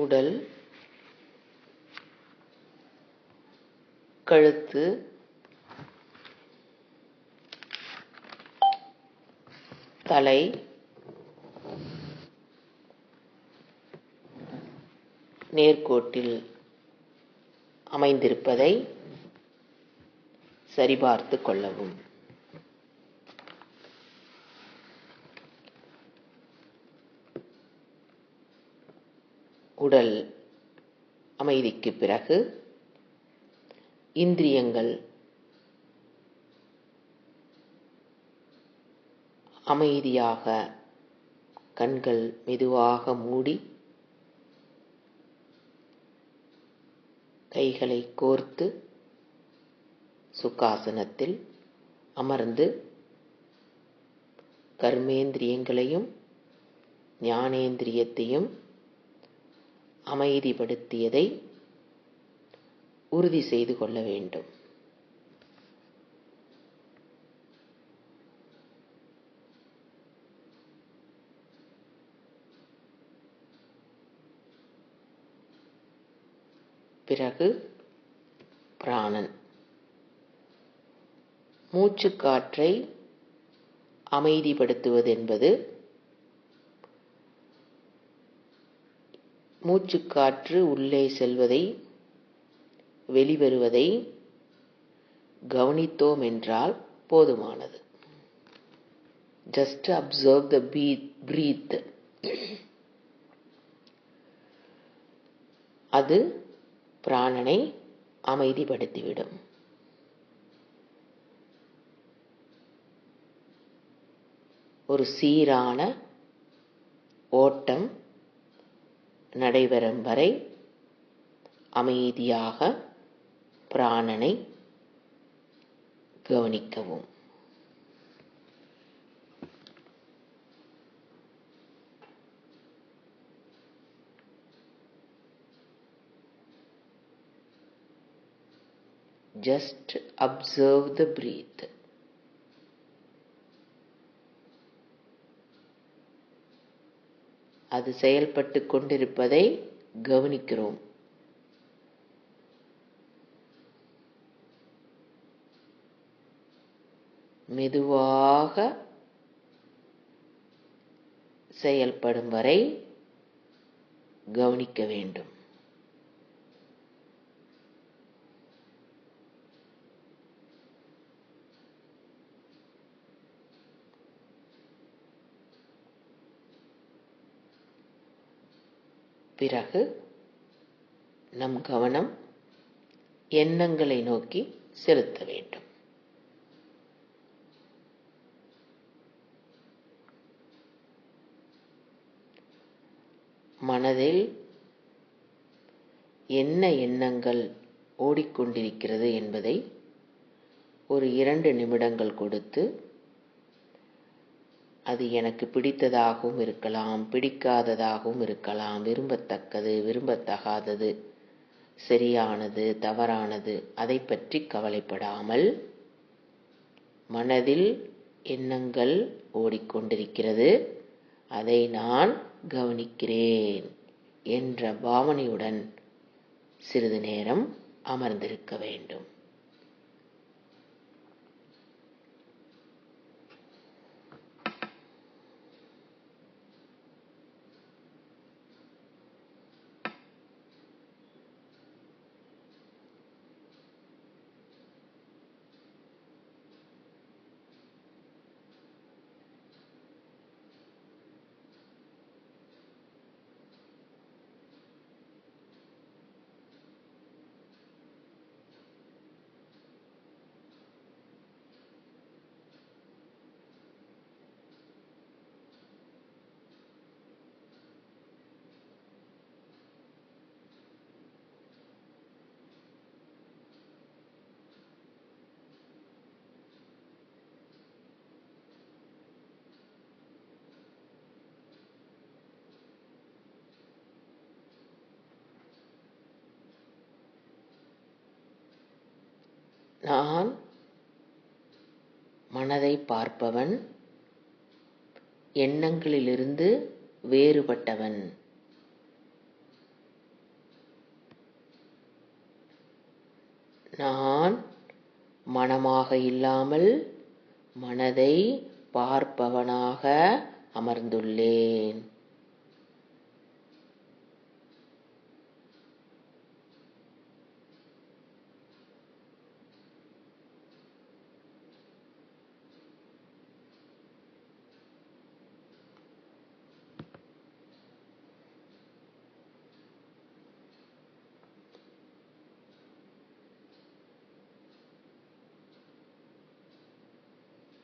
உடல், கழுத்து, தலை, நேர்கோட்டில் அமைந்திருப்பதை சரிபார்த்து கொள்ளவும். உடல் அமைதிக்கு பிறகு இந்திரியங்கள் அமைதியாக கண்கள் மெதுவாக மூடி கைகளை கோர்த்து சுகாசனத்தில் அமர்ந்து கர்மேந்திரியங்களையும் ஞானேந்திரியத்தையும் அமைதிப்படுத்தியதை உறுதி செய்து கொள்ள வேண்டும். பிறகு பிராணன் மூச்சுக்காற்றை அமைதிப்படுத்துவது என்பது மூச்சுக்காற்று உள்ளே செல்வதை வெளிவருவதை கவனித்தோம் என்றால் போதுமானது. Just observe the breath. அது பிராணனை அமைதிப்படுத்திவிடும். ஒரு சீரான ஓட்டம் நடைபெறும் வரை அமைதியாக பிராணனை கவனிக்கவும். Just observe the breath. அது செயல்பட்டு கொண்டிருப்பதை கவனிக்கிறோம். மெதுவாக செயல்படும் வரை கவனிக்க வேண்டும். பிறகு நம் கவனம் எண்ணங்களை நோக்கி செலுத்த வேண்டும். மனதில் என்ன எண்ணங்கள் ஓடிக்கொண்டிருக்கிறது என்பதை ஒரு 2 நிமிடங்கள் கொடுத்து, அது எனக்கு பிடித்ததாகவும் இருக்கலாம், பிடிக்காததாகவும் இருக்கலாம், விரும்பத்தக்கது, விரும்பத்தகாதது, சரியானது, தவறானது, அதை பற்றி கவலைப்படாமல் மனதில் எண்ணங்கள் ஓடிக்கொண்டிருக்கிறது, அதை நான் கவனிக்கிறேன் என்ற பாவனையுடன் சிறிது நேரம் அமர்ந்திருக்க வேண்டும். நான் மனதை பார்ப்பவன், எண்ணங்களிலிருந்து வேறுபட்டவன். நான் மனமாக இல்லாமல் மனதை பார்ப்பவனாக அமர்ந்துள்ளேன்.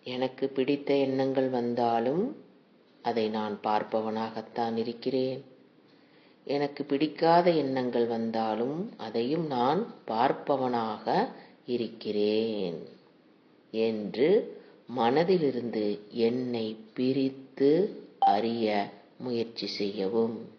எனக்கு பிடித்த எண்ணங்கள் வந்தாலும் அதை நான் பார்ப்பவனாகத்தான் இருக்கிறேன். எனக்கு பிடிக்காத எண்ணங்கள் வந்தாலும் அதையும் நான் பார்ப்பவனாக இருக்கிறேன் என்று மனதிலிருந்து என்னை பிரித்து அறிய முயற்சி செய்யவும்.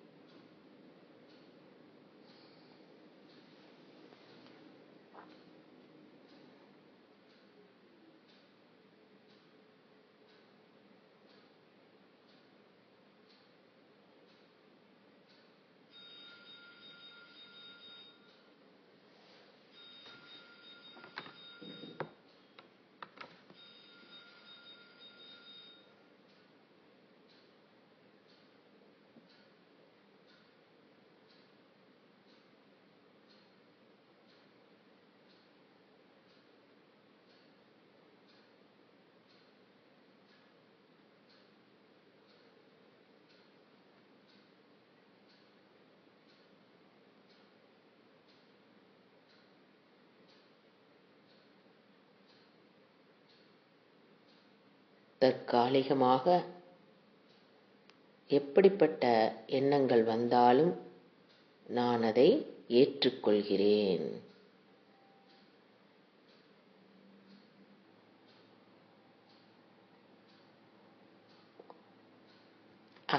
தற்காலிகமாக எப்படிப்பட்ட எண்ணங்கள் வந்தாலும் நான் அதை ஏற்றுக்கொள்கிறேன்.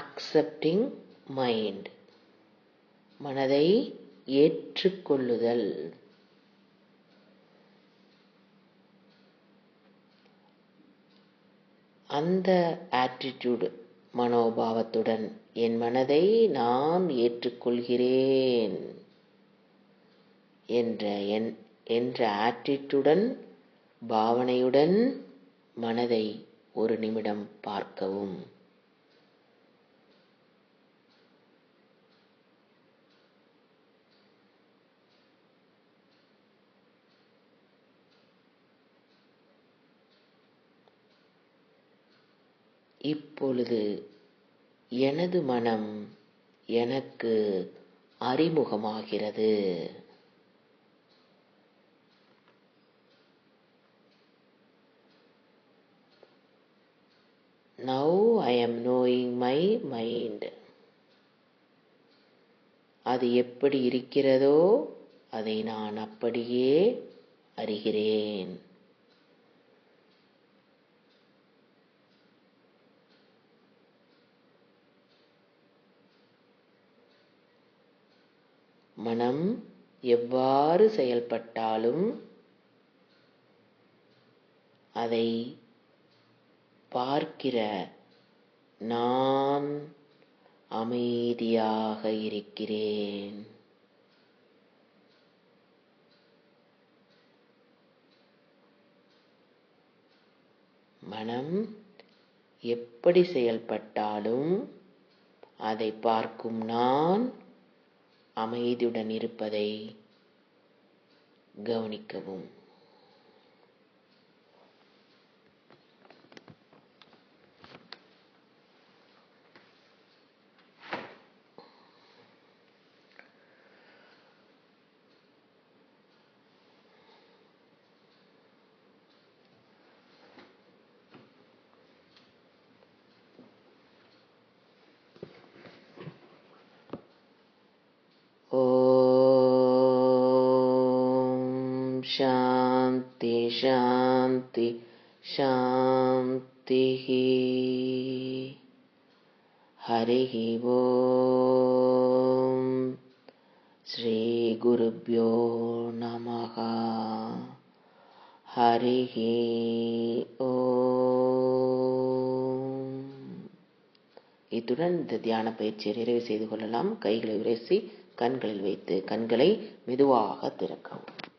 அக்செப்டிங் மைண்ட், மனதை ஏற்றுக்கொள்ளுதல். அந்த ஆட்டிடியூட், மனோபாவத்துடன் என் மனதை நான் ஏற்றுக்கொள்கிறேன் என்ற ஆட்டிடியூடன், பாவனையுடன் மனதை ஒரு நிமிடம் பார்க்கவும். இப்பொழுது எனது மனம் எனக்கு அறிமுகமாகிறது. Now I am knowing my mind. அது எப்படி இருக்கிறதோ அதை நான் அப்படியே அறிகிறேன். மனம் எவ்வாறு செயல்பட்டாலும் அதை பார்க்கிற நான் அமைதியாக இருக்கிறேன். மனம் எப்படி செயல்பட்டாலும் அதை பார்க்கும் நான் அமைதியுடன் இருப்பதை கவனிக்கவும். शांति शांति शांति। हरिः ओम्। श्री गुरुभ्यो नमः। हरिः ஓம். இத்துடன் இந்த தியான பயிற்சியை நிறைவு செய்து கொள்ளலாம். கைகளை உரசி கண்களில் வைத்து கண்களை மெதுவாக திறக்கவும்.